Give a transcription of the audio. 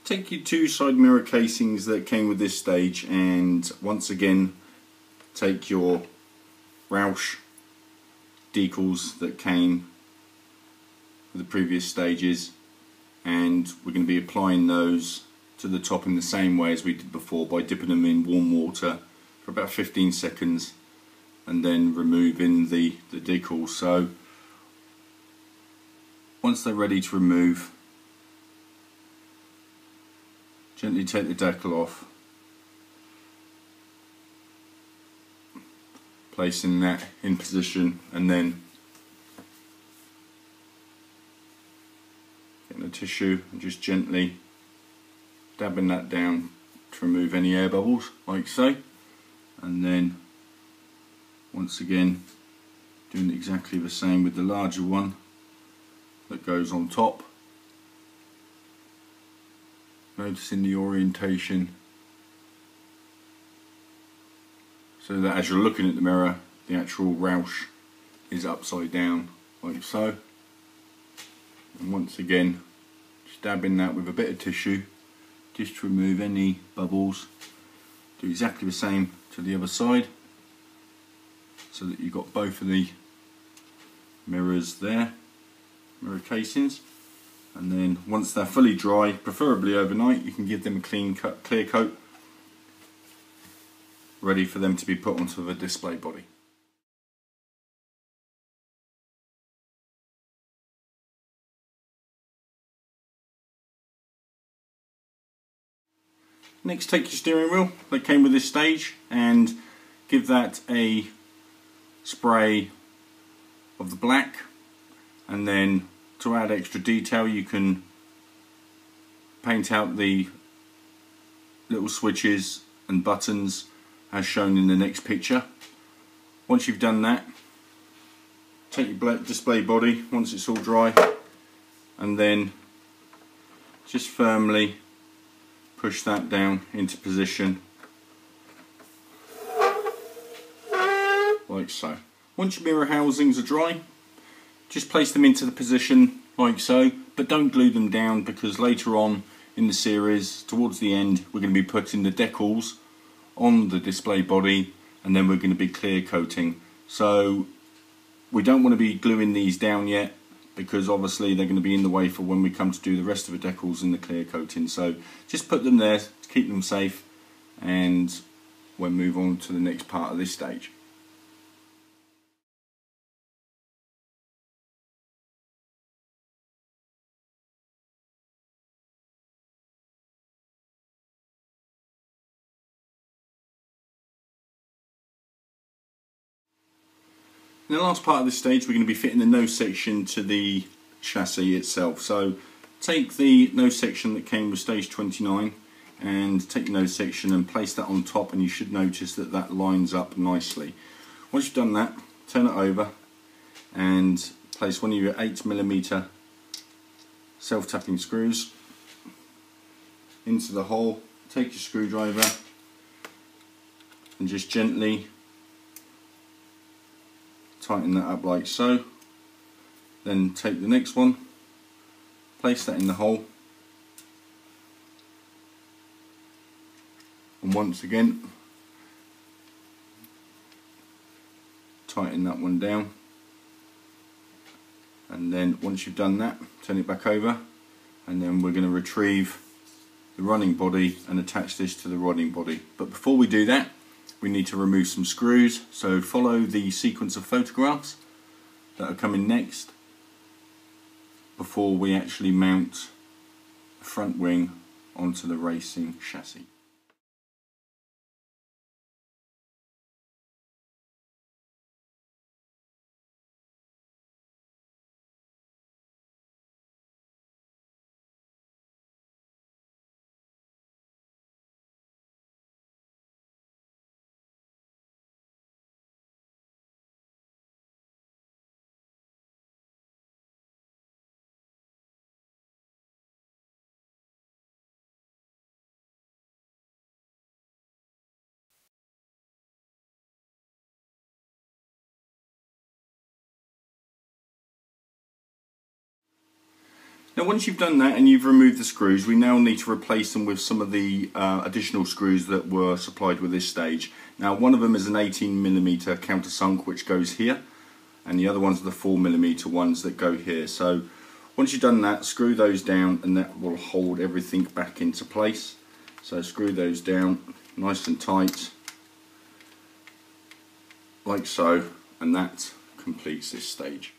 take your two side mirror casings that came with this stage, and once again take your Roush decals that came with the previous stages, and we're going to be applying those to the top in the same way as we did before, by dipping them in warm water for about 15 seconds and then removing the decals. So once they're ready to remove, gently take the decal off, placing that in position, and then getting a tissue and just gently dabbing that down to remove any air bubbles, like so. And then once again doing exactly the same with the larger one that goes on top, noticing the orientation so that as you're looking at the mirror, the actual Roush is upside down, like so. And once again just dabbing that with a bit of tissue just to remove any bubbles. Do exactly the same to the other side, so that you've got both of the mirrors there, mirror casings. And then once they're fully dry, preferably overnight, you can give them a clear coat, ready for them to be put onto the display body. Next, take your steering wheel that came with this stage and give that a spray of the black, and then to add extra detail you can paint out the little switches and buttons as shown in the next picture. Once you've done that, take your black display body once it's all dry, and then just firmly push that down into position, like so. Once your mirror housings are dry, just place them into the position like so, but don't glue them down, because later on in the series, towards the end, we're going to be putting the decals on the display body, and then we're going to be clear coating. So we don't want to be gluing these down yet, because obviously they're going to be in the way for when we come to do the rest of the decals and the clear coating. So just put them there to keep them safe, and we'll move on to the next part of this stage. In the last part of this stage, we're going to be fitting the nose section to the chassis itself. So take the nose section that came with stage 29 and take the nose section and place that on top, and you should notice that that lines up nicely. Once you've done that, turn it over and place one of your 8mm self-tapping screws into the hole. Take your screwdriver and just gently tighten that up like so. Then take the next one, place that in the hole, and once again tighten that one down. And then once you've done that, turn it back over, and then we're going to retrieve the running body and attach this to the running body. But before we do that, we need to remove some screws, so follow the sequence of photographs that are coming next before we actually mount the front wing onto the racing chassis. Now once you've done that and you've removed the screws, we now need to replace them with some of the additional screws that were supplied with this stage. Now one of them is an 18mm countersunk which goes here, and the other ones are the 4mm ones that go here. So once you've done that, screw those down and that will hold everything back into place. So screw those down nice and tight, like so, and that completes this stage.